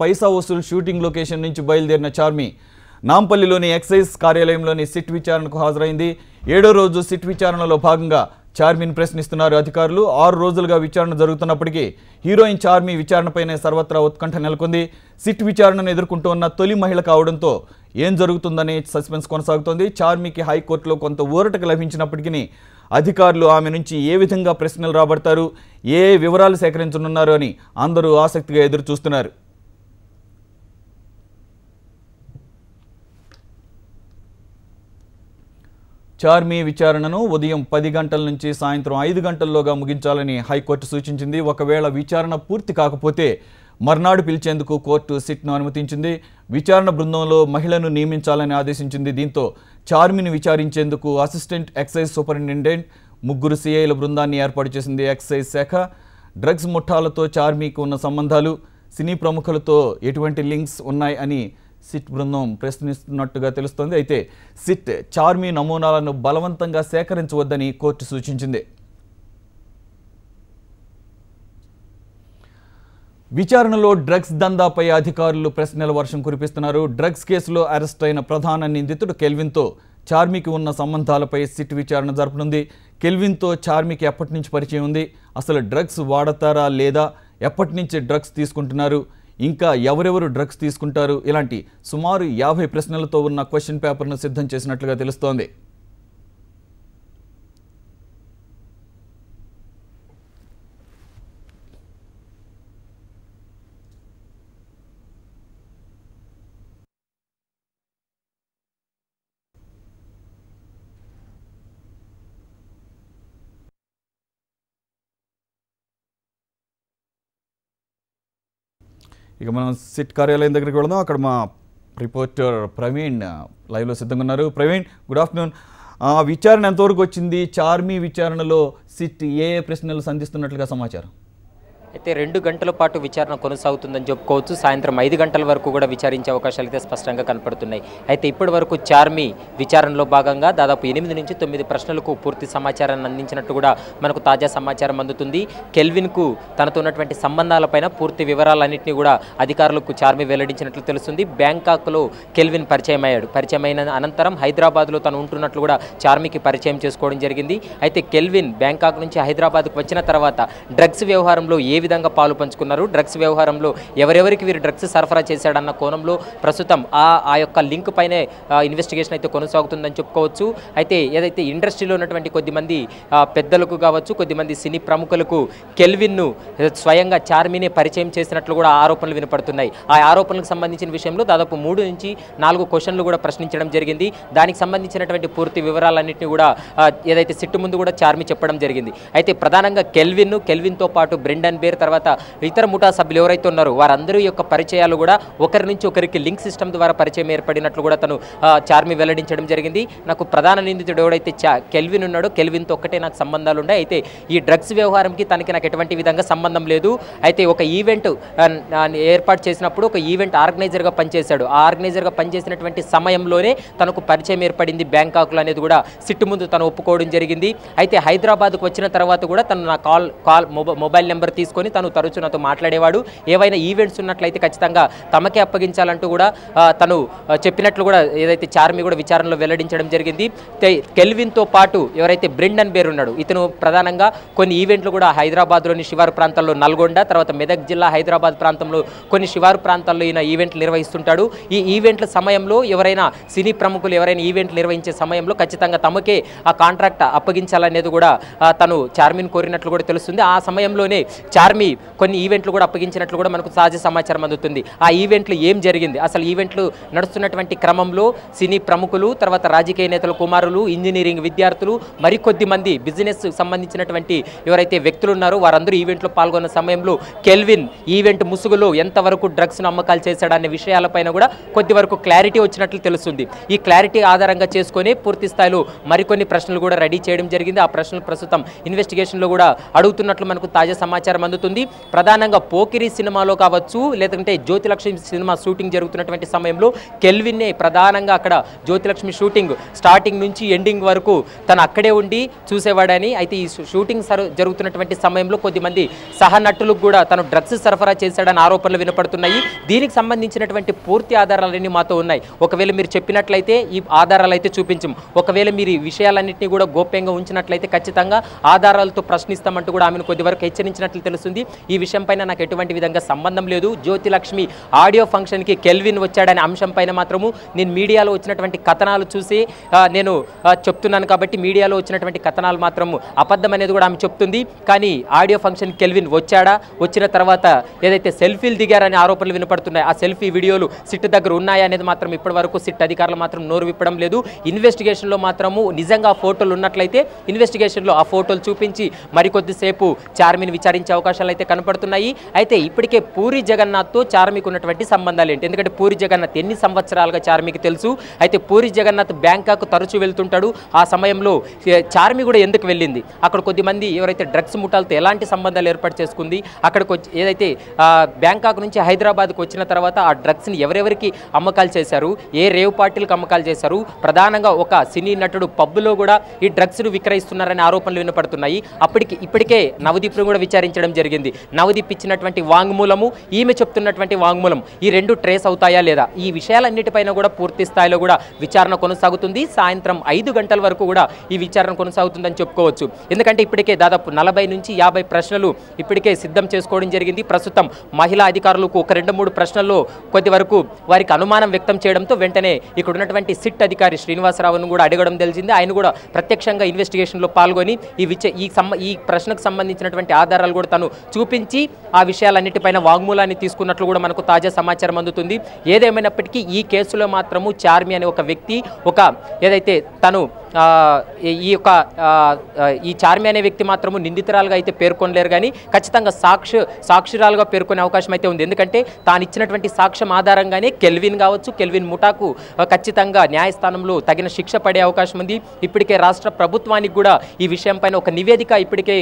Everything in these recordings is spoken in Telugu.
పైసా వసూలు షూటింగ్ లొకేషన్ నుంచి బయలుదేరిన చార్మి నాంపల్లిలోని ఎక్సైజ్ కార్యాలయంలోని సిట్ విచారణకు హాజరైంది. 7వ రోజు సిట్ విచారణలో భాగంగా చార్మిని ప్రశ్నిస్తున్నారు అధికారులు. 6 రోజులుగా విచారణ జరుగుతున్నప్పటికీ హీరోయిన్ చార్మి విచారణపైనే సర్వత్రా ఉత్కంఠ నెలకొంది. సిట్ విచారణను ఎదుర్కొంటున్న తొలి మహిళ కావడంతో ఏం జరుగుతుందనే సస్పెన్స్ కొనసాగుతోంది. చార్మికి హైకోర్టులో కొంత ఊరటకు లభించినప్పటికీ అధికారులు ఆమె నుంచి ఏ విధంగా ప్రశ్నలు రాబడతారు, ఏ వివరాలు సేకరించనున్నారు అని అందరూ ఆసక్తిగా ఎదురు చూస్తున్నారు. చార్మి విచారణను ఉదయం 10 గంటల నుంచి సాయంత్రం 5 గంటల్లోగా ముగించాలని హైకోర్టు సూచించింది. ఒకవేళ విచారణ పూర్తి కాకపోతే మర్నాడు పిలిచేందుకు కోర్టు సిట్ను అనుమతించింది. విచారణ బృందంలో మహిళను నియమించాలని ఆదేశించింది. దీంతో చార్మిని విచారించేందుకు అసిస్టెంట్ ఎక్సైజ్ సూపరింటెండెంట్ 3 సిఐల బృందాన్ని ఏర్పాటు చేసింది ఎక్సైజ్ శాఖ. డ్రగ్స్ ముఠాలతో చార్మికి ఉన్న సంబంధాలు, సినీ ప్రముఖులతో ఎటువంటి లింక్స్ ఉన్నాయి అని సిట్ బృందం ప్రశ్నిస్తున్నట్టుగా తెలుస్తోంది. అయితే సిట్ చార్మి నమూనాలను బలవంతంగా సేకరించవద్దని కోర్టు సూచించింది. విచారణలో డ్రగ్స్ దందాపై అధికారులు ప్రశ్నల వర్షం కురిపిస్తున్నారు. డ్రగ్స్ కేసులో అరెస్ట్ అయిన ప్రధాన నిందితుడు కెల్విన్తో చార్మికి ఉన్న సంబంధాలపై సిట్ విచారణ జరపనుంది. కెల్విన్తో చార్మికి ఎప్పటి నుంచి పరిచయం ఉంది, అసలు డ్రగ్స్ వాడతారా లేదా, ఎప్పటి నుంచి డ్రగ్స్ తీసుకుంటున్నారు, ఇంకా ఎవరెవరు డ్రగ్స్ తీసుకుంటారు, ఇలాంటి సుమారు 50 ప్రశ్నలతో ఉన్న క్వశ్చన్ పేపర్ను సిద్ధం చేసినట్లుగా తెలుస్తోంది. ఇక మనం సిట్ కార్యాలయం దగ్గరికి వెళదాం. అక్కడ మా రిపోర్టర్ ప్రవీణ్ లైవ్లో సిద్ధంగా ఉన్నారు. Praveen, good afternoon. విచారణ ఎంతవరకు వచ్చింది? చార్మి విచారణలో సిట్ ఏ ప్రశ్నలు సంధిస్తున్నట్లుగా సమాచారం? అయితే 2 గంటల పాటు విచారణ కొనసాగుతుందని చెప్పుకోవచ్చు. సాయంత్రం 5 గంటల వరకు కూడా విచారించే అవకాశాలు అయితే స్పష్టంగా కనపడుతున్నాయి. అయితే ఇప్పటి వరకు చార్మి విచారణలో భాగంగా దాదాపు 8 నుంచి 9 ప్రశ్నలకు పూర్తి సమాచారాన్ని అందించినట్టు కూడా మనకు తాజా సమాచారం అందుతుంది. కెల్విన్కు తనతో ఉన్నటువంటి సంబంధాలపైన పూర్తి వివరాలన్నింటినీ కూడా అధికారులకు చార్మి వెల్లడించినట్లు తెలుస్తుంది. బ్యాంకాక్లో కెల్విన్ పరిచయమైన అనంతరం హైదరాబాద్లో తను ఉంటున్నట్లు కూడా చార్మికి పరిచయం చేసుకోవడం జరిగింది. అయితే కెల్విన్ బ్యాంకాక్ నుంచి హైదరాబాద్కు వచ్చిన తర్వాత డ్రగ్స్ వ్యవహారంలో ఏ విధంగా పాలు పంచుకున్నారు, డ్రగ్స్ వ్యవహారంలో ఎవరెవరికి వీరు డ్రగ్స్ సరఫరా చేశాడన్న కోణంలో ప్రస్తుతం ఆ యొక్క లింక్ పైనే ఇన్వెస్టిగేషన్ అయితే కొనసాగుతుందని చెప్పుకోవచ్చు. అయితే ఏదైతే ఇండస్ట్రీలో ఉన్నటువంటి కొద్దిమంది పెద్దలకు కావచ్చు, కొద్దిమంది సినీ ప్రముఖులకు కెల్విన్ను స్వయంగా చార్మినే పరిచయం చేసినట్లు కూడా ఆరోపణలు వినపడుతున్నాయి. ఆ ఆరోపణలకు సంబంధించిన విషయంలో దాదాపు 3 నుంచి 4 క్వశ్చన్లు కూడా ప్రశ్నించడం జరిగింది. దానికి సంబంధించినటువంటి పూర్తి వివరాలన్నింటినీ కూడా ఏదైతే సిట్టు ముందు కూడా చార్మి చెప్పడం జరిగింది. అయితే ప్రధానంగా కెల్విన్తో పాటు బ్రెండన్ బేర్ తర్వాత ఇతర ముఠా సభ్యులు ఎవరైతే ఉన్నారో వారందరి యొక్క పరిచయాలు కూడా ఒకరి నుంచి ఒకరికి లింక్ సిస్టమ్ ద్వారా పరిచయం ఏర్పడినట్లు కూడా తను చార్మి వెల్లడించడం జరిగింది. నాకు ప్రధాన నిందితుడు ఎవడైతే కెల్విన్ ఉన్నాడో కెల్విన్తో ఒక్కటే నాకు సంబంధాలు ఉన్నాయి. అయితే ఈ డ్రగ్స్ వ్యవహారంకి నాకు ఎటువంటి విధంగా సంబంధం లేదు. అయితే ఒక ఈవెంట్ ఏర్పాటు చేసినప్పుడు ఒక ఈవెంట్ ఆర్గనైజర్గా పనిచేశాడు. ఆ ఆర్గనైజర్గా పనిచేసినటువంటి సమయంలోనే తనకు పరిచయం ఏర్పడింది బ్యాంకాక్లో అనేది కూడా సిట్టు ముందు తను ఒప్పుకోవడం జరిగింది. అయితే హైదరాబాద్కు వచ్చిన తర్వాత కూడా తను నా మొబైల్ నెంబర్ తీసుకొని తను తరచు నాతో మాట్లాడేవాడు. ఏవైనా ఈవెంట్స్ ఉన్నట్లయితే ఖచ్చితంగా తమకే అప్పగించాలంటూ కూడా తను చెప్పినట్లు కూడా ఏదైతే చార్మి కూడా విచారణలో వెల్లడించడం జరిగింది. కెల్విన్తో పాటు ఎవరైతే బ్రెండన్ బేర్ ఉన్నాడు, ఇతను ప్రధానంగా కొన్ని ఈవెంట్లు కూడా హైదరాబాద్లోని శివారు ప్రాంతాల్లో నల్గొండ, తర్వాత మెదక్ జిల్లా హైదరాబాద్ ప్రాంతంలో కొన్ని శివారు ప్రాంతాల్లో ఈయన ఈవెంట్లు నిర్వహిస్తుంటాడు. ఈ ఈవెంట్ల సమయంలో ఎవరైనా సినీ ప్రముఖులు ఎవరైనా ఈవెంట్లు నిర్వహించే సమయంలో ఖచ్చితంగా తమకే ఆ కాంట్రాక్ట్ అప్పగించాలనేది కూడా తను చార్మిని కోరినట్లు కూడా తెలుస్తుంది. ఆ సమయంలోనే చార్మి కొన్ని ఈవెంట్లు కూడా అప్పగించినట్లు కూడా మనకు తాజా సమాచారం అందుతుంది. ఆ ఈవెంట్లు ఏం జరిగింది, అసలు ఈవెంట్లు నడుస్తున్నటువంటి క్రమంలో సినీ ప్రముఖులు, తర్వాత రాజకీయ నేతల కుమారులు, ఇంజనీరింగ్ విద్యార్థులు, మరికొద్ది మంది బిజినెస్ సంబంధించినటువంటి ఎవరైతే వ్యక్తులు ఉన్నారో వారందరూ ఈవెంట్లో పాల్గొన్న సమయంలో కెల్విన్ ఈవెంట్ ముసుగులో ఎంతవరకు డ్రగ్స్ను అమ్మకాలు చేశాడనే విషయాలపైన కూడా కొద్ది వరకు క్లారిటీ వచ్చినట్లు తెలుస్తుంది. ఈ క్లారిటీ ఆధారంగా చేసుకొని పూర్తి స్థాయిలో మరికొన్ని ప్రశ్నలు కూడా రెడీ చేయడం జరిగింది. ఆ ప్రశ్నలు ప్రస్తుతం ఇన్వెస్టిగేషన్లో కూడా అడుగుతున్నట్లు మనకు తాజా సమాచారం అందుతుంది. ప్రధానంగా పోకిరి సినిమాలో కావచ్చు, లేదంటే జ్యోతిలక్ష్మి సినిమా షూటింగ్ జరుగుతున్నటువంటి సమయంలో కెల్విన్నే ప్రధానంగా అక్కడ జ్యోతిలక్ష్మి షూటింగ్ స్టార్టింగ్ నుంచి ఎండింగ్ వరకు తను అక్కడే ఉండి చూసేవాడని. అయితే ఈ షూటింగ్ జరుగుతున్నటువంటి సమయంలో కొద్దిమంది సహనటులకు కూడా తను డ్రగ్స్ సరఫరా చేశాడని ఆరోపణలు వినపడుతున్నాయి. దీనికి సంబంధించినటువంటి పూర్తి ఆధారాలన్నీ మాతో ఉన్నాయి. ఒకవేళ మీరు చెప్పినట్లయితే ఈ ఆధారాలు అయితే చూపించము, ఒకవేళ మీరు ఈ విషయాలన్నింటినీ కూడా గోప్యంగా ఉంచినట్లయితే ఖచ్చితంగా ఆధారాలతో ప్రశ్నిస్తామంటూ కూడా ఆమెను కొద్ది వరకు హెచ్చరించినట్లు తెలుస్తుంది. ఈ విషయం పైన నాకు ఎటువంటి విధంగా సంబంధం లేదు. జ్యోతిలక్ష్మి ఆడియో ఫంక్షన్కి కెల్విన్ వచ్చాడనే అంశం పైన మాత్రము నేను మీడియాలో వచ్చినటువంటి కథనాలు చూసి నేను చెప్తున్నాను కాబట్టి మీడియాలో వచ్చినటువంటి కథనాలు మాత్రము అబద్ధం అనేది కూడా ఆమె చెప్తుంది. కానీ ఆడియో ఫంక్షన్ కెల్విన్ వచ్చాడా, వచ్చిన తర్వాత ఏదైతే సెల్ఫీలు దిగారనే ఆరోపణలు వినపడుతున్నాయి, ఆ సెల్ఫీ వీడియోలు సిట్ దగ్గర ఉన్నాయా అనేది మాత్రం ఇప్పటి వరకు సిట్ అధికారులు మాత్రం నోరు విప్పడం లేదు. ఇన్వెస్టిగేషన్లో మాత్రము నిజంగా ఆ ఫోటోలు ఉన్నట్లయితే ఇన్వెస్టిగేషన్లో ఆ ఫోటోలు చూపించి మరికొద్దిసేపు చార్మిని విచారించే అవకాశాలు అయితే కనపడుతున్నాయి. అయితే ఇప్పటికే పూరి జగన్నాథ్తో చార్మికి ఉన్నటువంటి సంబంధాలు ఏంటి? ఎందుకంటే పూరి జగన్నాథ్ ఎన్ని సంవత్సరాలుగా చార్మికి తెలుసు. అయితే పూరి జగన్నాథ్ బ్యాంకాక్ తరచూ వెళ్తుంటాడు. ఆ సమయంలో చార్మి కూడా ఎందుకు వెళ్ళింది, అక్కడ కొద్దిమంది ఎవరైతే డ్రగ్స్ ముఠాలతో ఎలాంటి సంబంధాలు ఏర్పాటు చేసుకుంది, అక్కడికి వచ్చి ఏదైతే బ్యాంకాక్ నుంచి హైదరాబాద్కు వచ్చిన తర్వాత ఆ డ్రగ్స్ని ఎవరెవరికి అమ్మకాలు చేశారు, ఏ రేవ్ పార్టీలకు అమ్మకాలు చేశారు, ప్రధానంగా ఒక సినీ నటుడు పబ్బులో కూడా ఈ డ్రగ్స్ను విక్రయిస్తున్నారనే ఆరోపణలు వినపడుతున్నాయి. ఇప్పటికే నవదీప్ను కూడా విచారించడం జరిగింది. నవదీప్ ఇచ్చినటువంటి వాంగ్మూలము, ఈమె చెప్తున్నటువంటి వాంగ్మూలం ఈ రెండు ట్రేస్ అవుతాయా లేదా, ఈ విషయాలన్నిటిపైన కూడా పూర్తి స్థాయిలో కూడా విచారణ కొనసాగుతుంది. సాయంత్రం 5 గంటల వరకు కూడా ఈ విచారణ కొనసాగుతుందని చెప్పుకోవచ్చు. ఎందుకంటే ఇప్పటికే దాదాపు 40 నుంచి 50 ప్రశ్నలు ఇప్పటికే సిద్ధం చేసుకోవడం జరిగింది. ప్రస్తుతం మహిళా అధికారులకు ఒక 2-3 ప్రశ్నల్లో కొద్ది వరకు వారికి అనుమానం వ్యక్తం చేయడంతో వెంటనే ఇక్కడ ఉన్నటువంటి సిట్ అధికారి శ్రీనివాసరావును కూడా అడగడం తెలిసింది. ఆయన కూడా ప్రత్యక్షంగా ఇన్వెస్టిగేషన్లో పాల్గొని ఈ ప్రశ్నకు సంబంధించినటువంటి ఆధారాలు కూడా తను చూపించి ఆ విషయాలన్నిటిపైన వాంగ్మూలాన్ని తీసుకున్నట్లు కూడా మనకు తాజా సమాచారం అందుతుంది. ఏదేమైనప్పటికీ ఈ కేసులో మాత్రము చార్మి అనే ఒక వ్యక్తి ఏదైతే తను ఈ చార్మి అనే వ్యక్తి మాత్రము నిందితురాలుగా అయితే పేర్కొనలేరు, కానీ ఖచ్చితంగా సాక్షిరాలుగా పేర్కొనే అవకాశం అయితే ఉంది. ఎందుకంటే తాను ఇచ్చినటువంటి సాక్ష్యం ఆధారంగానే కెల్విన్ కావచ్చు, కెల్విన్ ముఠాకు ఖచ్చితంగా న్యాయస్థానంలో తగిన శిక్ష పడే అవకాశం ఉంది. ఇప్పటికే రాష్ట్ర ప్రభుత్వానికి కూడా ఈ విషయం పైన ఒక నివేదిక ఇప్పటికే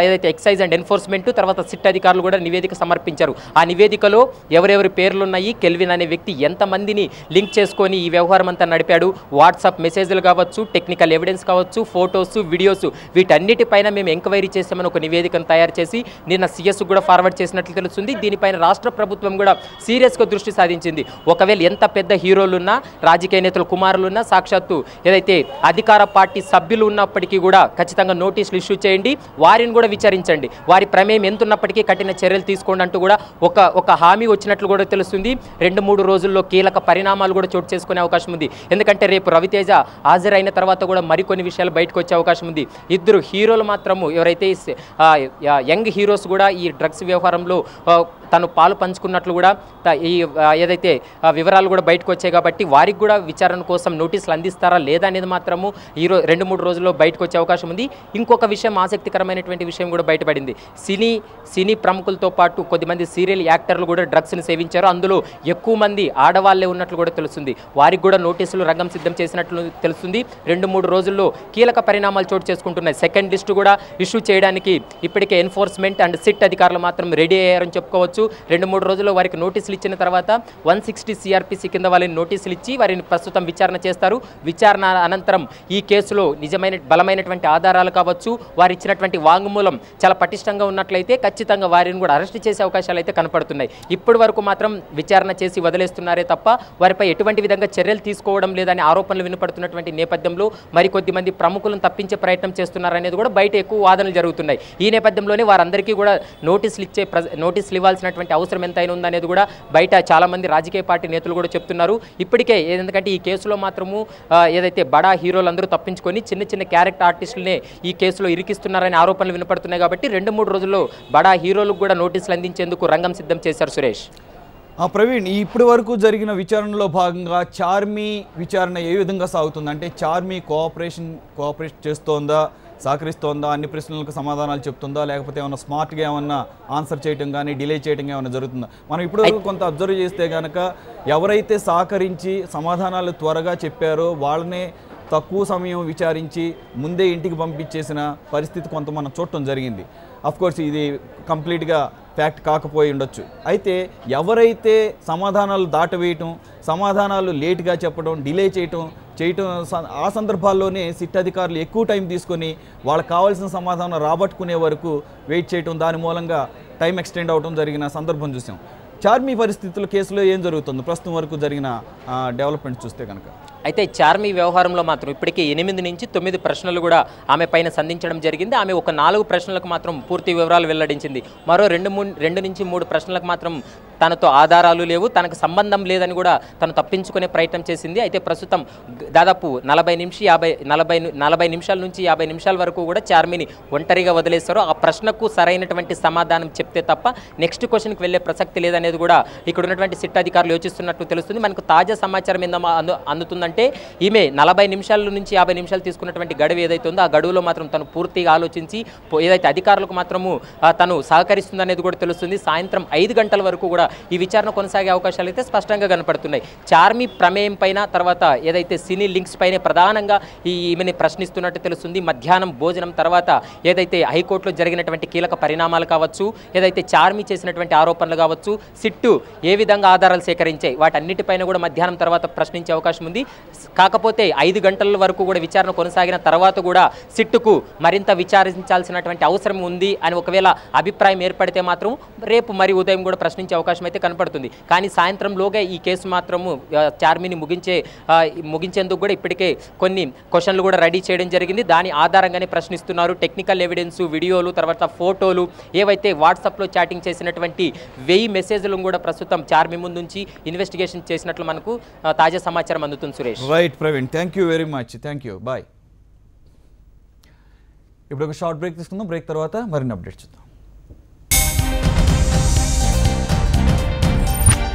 ఏదైతే ఎక్సైజ్ అండ్ ఎన్ఫోర్స్మెంట్ తర్వాత సిట్ అధికారులు కూడా నివేదిక సమర్పించారు. ఆ నివేదికలో ఎవరెవరి పేర్లు ఉన్నాయి, కెల్విన్ అనే వ్యక్తి ఎంతమందిని లింక్ చేసుకొని ఈ వ్యవహారం అంతా నడిపాడు, వాట్సాప్ మెసేజ్లు కావచ్చు, టెక్నికల్ ఎవిడెన్స్ కావచ్చు, ఫోటోస్, వీడియోస్, వీటన్నిటిపైన మేము ఎంక్వైరీ చేసామని ఒక నివేదికను తయారు చేసి నిన్న సిఎస్ కూడా ఫార్వర్డ్ చేసినట్లు తెలుస్తుంది. దీనిపైన రాష్ట్ర ప్రభుత్వం కూడా సీరియస్గా దృష్టి సాధించింది. ఒకవేళ ఎంత పెద్ద హీరోలున్నా, రాజకీయ నేతల కుమారులున్నా, సాక్షాత్తు ఏదైతే అధికార పార్టీ సభ్యులు ఉన్నప్పటికీ కూడా ఖచ్చితంగా నోటీసులు ఇష్యూ చేయండి, వారిని కూడా విచారించండి, వారి ప్రమేయం ఎంతున్నప్పటికీ కఠిన చర్యలు తీసుకోండి అంటూ కూడా ఒక హామీ వచ్చినట్లు కూడా తెలుస్తుంది. 2-3 రోజుల్లో కీలక పరిణామాలు కూడా చోటు చేసుకునే అవకాశం ఉంది. ఎందుకంటే రేపు రవితేజ హాజరైన తర్వాత కూడా మరికొన్ని విషయాలు బయటకు వచ్చే అవకాశం ఉంది. ఇద్దరు హీరోలు మాత్రము ఎవరైతే యంగ్ హీరోస్ కూడా ఈ డ్రగ్స్ వ్యవహారంలో తను పాలు పంచుకున్నట్లు కూడా ఈ ఏదైతే వివరాలు కూడా బయటకు వచ్చాయి కాబట్టి వారికి కూడా విచారణ కోసం నోటీసులు అందిస్తారా లేదా అనేది మాత్రము 2-3 రోజుల్లో బయటకు వచ్చే అవకాశం ఉంది. ఇంకొక విషయం, ఆసక్తికరమైనటువంటి విషయం కూడా బయటపడింది. సినీ ప్రముఖులతో పాటు కొద్దిమంది సీరియల్ యాక్టర్లు కూడా డ్రగ్స్ని సేవించారు. అందులో ఎక్కువ మంది ఆడవాళ్లే ఉన్నట్లు కూడా తెలుస్తుంది. వారికి కూడా నోటీసులు రంగం సిద్ధం చేసినట్లు తెలుస్తుంది. 2-3 రోజుల్లో కీలక పరిణామాలు చోటు చేసుకుంటున్నాయి. సెకండ్ లిస్టు కూడా ఇష్యూ చేయడానికి ఇప్పటికే ఎన్ఫోర్స్మెంట్ అండ్ సిట్ అధికారులు మాత్రం రెడీ అయ్యారని చెప్పుకోవచ్చు. 2-3 రోజుల్లో వారికి నోటీసులు ఇచ్చిన తర్వాత 160 CRPC కింద వారిని నోటీసులు ఇచ్చి వారిని ప్రస్తుతం విచారణ చేస్తారు. విచారణ అనంతరం ఈ కేసులో నిజమైన బలమైనటువంటి ఆధారాలు కావచ్చు, వారు ఇచ్చినటువంటి వాంగ్మూలం చాలా పటిష్టంగా ఉన్నట్లయితే ఖచ్చితంగా వారిని కూడా అరెస్ట్ చేసే అవకాశాలు అయితే కనపడుతున్నాయి. ఇప్పటి వరకు మాత్రం విచారణ చేసి వదిలేస్తున్నారే తప్ప వారిపై ఎటువంటి విధంగా చర్యలు తీసుకోవడం లేదని ఆరోపణలు వినపడుతున్నటువంటి నేపథ్యంలో మరికొద్ది మంది ప్రముఖులను తప్పించే ప్రయత్నం చేస్తున్నారనేది కూడా బయట ఎక్కువ వాదనలు జరుగుతున్నాయి. ఈ నేపథ్యంలోనే వారందరికీ కూడా నోటీసులు ఇవ్వాల్సినటువంటి అవసరం ఎంతైనా ఉందనేది కూడా బయట చాలామంది రాజకీయ పార్టీ నేతలు కూడా చెప్తున్నారు. ఇప్పటికే ఎందుకంటే ఈ కేసులో మాత్రము ఏదైతే బడా హీరోలందరూ తప్పించుకొని చిన్న చిన్న క్యారెక్టర్ ఆర్టిస్టులనే ఈ కేసులో ఇరికిస్తున్నారనే ఆరోపణలు వినపడుతున్నాయి కాబట్టి 2-3 రోజుల్లో బడా హీరోలకు కూడా నోటీసులు అందించేందుకు రంగం సిద్ధం చేశారు. సురేష్, ప్రవీణ్, ఇప్పటి వరకు జరిగిన విచారణలో భాగంగా చార్మి విచారణ ఏ విధంగా సాగుతుంది? అంటే చార్మి కోఆపరేట్ చేస్తోందా, సహకరిస్తోందా, అన్ని ప్రశ్నలకు సమాధానాలు చెప్తుందా, లేకపోతే ఏమైనా స్మార్ట్గా ఏమన్నా ఆన్సర్ చేయడం కానీ డిలే చేయడం ఏమైనా జరుగుతుందా? మనం ఇప్పటివరకు కొంత అబ్జర్వ్ చేస్తే కనుక ఎవరైతే సహకరించి సమాధానాలు త్వరగా చెప్పారో వాళ్ళనే తక్కువ సమయం విచారించి ముందే ఇంటికి పంపించేసిన పరిస్థితి కొంత మనం చూడటం జరిగింది. కోర్స్ ఇది కంప్లీట్గా ఫ్యాక్ట్ కాకపోయి ఉండొచ్చు. అయితే ఎవరైతే సమాధానాలు దాటవేయటం, సమాధానాలు లేట్గా చెప్పడం, డిలే చేయటం ఆ సందర్భాల్లోనే సిట్ అధికారులు ఎక్కువ టైం తీసుకొని వాళ్ళకి కావాల్సిన సమాధానం రాబట్టుకునే వరకు వెయిట్ చేయటం, దాని మూలంగా టైం ఎక్స్టెండ్ అవడం జరిగిన సందర్భం చూసాం. చార్మి పరిస్థితుల కేసులో ఏం జరుగుతుంది ప్రస్తుతం వరకు జరిగిన డెవలప్మెంట్ చూస్తే కనుక? అయితే చార్మి వ్యవహారంలో మాత్రం ఇప్పటికీ 8 నుంచి 9 ప్రశ్నలు కూడా ఆమె పైన సంధించడం జరిగింది. ఆమె ఒక 4 ప్రశ్నలకు మాత్రం పూర్తి వివరాలు వెల్లడించింది. మరో 2 నుంచి 3 ప్రశ్నలకు మాత్రం తనతో ఆధారాలు లేవు, తనకు సంబంధం లేదని కూడా తను తప్పించుకునే ప్రయత్నం చేసింది. అయితే ప్రస్తుతం దాదాపు 40 నిమిషాల నుంచి 50 నిమిషాల వరకు కూడా చార్మిని ఒంటరిగా వదిలేస్తారు. ఆ ప్రశ్నకు సరైనటువంటి సమాధానం చెప్తే తప్ప నెక్స్ట్ క్వశ్చన్కి వెళ్ళే ప్రసక్తి లేదనేది కూడా ఇక్కడ ఉన్నటువంటి సిట్ అధికారులు యోచిస్తున్నట్టు తెలుస్తుంది. మనకు తాజా సమాచారం అందుతుందంటే ఈమె 40 నిమిషాల నుంచి 50 నిమిషాలు తీసుకున్నటువంటి గడువు ఏదైతే ఉందో ఆ గడువులో మాత్రం తను పూర్తిగా ఆలోచించి ఏదైతే అధికారులకు మాత్రము తను సహకరిస్తుంది అనేది కూడా తెలుస్తుంది. సాయంత్రం 5 గంటల వరకు కూడా ఈ విచారణ కొనసాగే అవకాశాలు అయితే స్పష్టంగా కనపడుతున్నాయి. చార్మి ప్రమేయం పైన, తర్వాత ఏదైతే సినీ లింక్స్ పైన ప్రధానంగా ఈమెని ప్రశ్నిస్తున్నట్టు తెలుస్తుంది. మధ్యాహ్నం భోజనం తర్వాత ఏదైతే హైకోర్టులో జరిగినటువంటి కీలక పరిణామాలు కావచ్చు, ఏదైతే చార్మి చేసినటువంటి ఆరోపణలు కావచ్చు, సిట్టు ఏ విధంగా ఆధారాలు సేకరించాయి, వాటన్నిటిపైన కూడా మధ్యాహ్నం తర్వాత ప్రశ్నించే అవకాశం ఉంది. కాకపోతే 5 గంటల వరకు కూడా విచారణ కొనసాగిన తర్వాత కూడా సిట్టుకు మరింత విచారించాల్సినటువంటి అవసరం ఉంది అని ఒకవేళ అభిప్రాయం ఏర్పడితే మాత్రం రేపు మరి ఉదయం కూడా ప్రశ్నించే అవకాశం అయితే కనపడుతుంది. కానీ సాయంత్రంలోగా ఈ కేసు మాత్రము చార్మిని ముగించేందుకు కూడా ఇప్పటికే కొన్ని క్వశ్చన్లు కూడా రెడీ చేయడం జరిగింది. దాని ఆధారంగానే ప్రశ్నిస్తున్నారు. టెక్నికల్ ఎవిడెన్స్, వీడియోలు, తర్వాత ఫోటోలు, ఏవైతే వాట్సాప్లో చాటింగ్ చేసినటువంటి 1000 మెసేజ్లను కూడా ప్రస్తుతం చార్మి ముందుంచి ఇన్వెస్టిగేషన్ చేసినట్లు మనకు తాజా సమాచారం అందుతుంది. Suresh. Right Praveen, thank you very much. Thank you, bye. ఇప్పుడు ఒక షార్ట్ బ్రేక్ తీసుకుందాం. బ్రేక్ తర్వాత మరిన్ని అప్డేట్స్ చూద్దాం.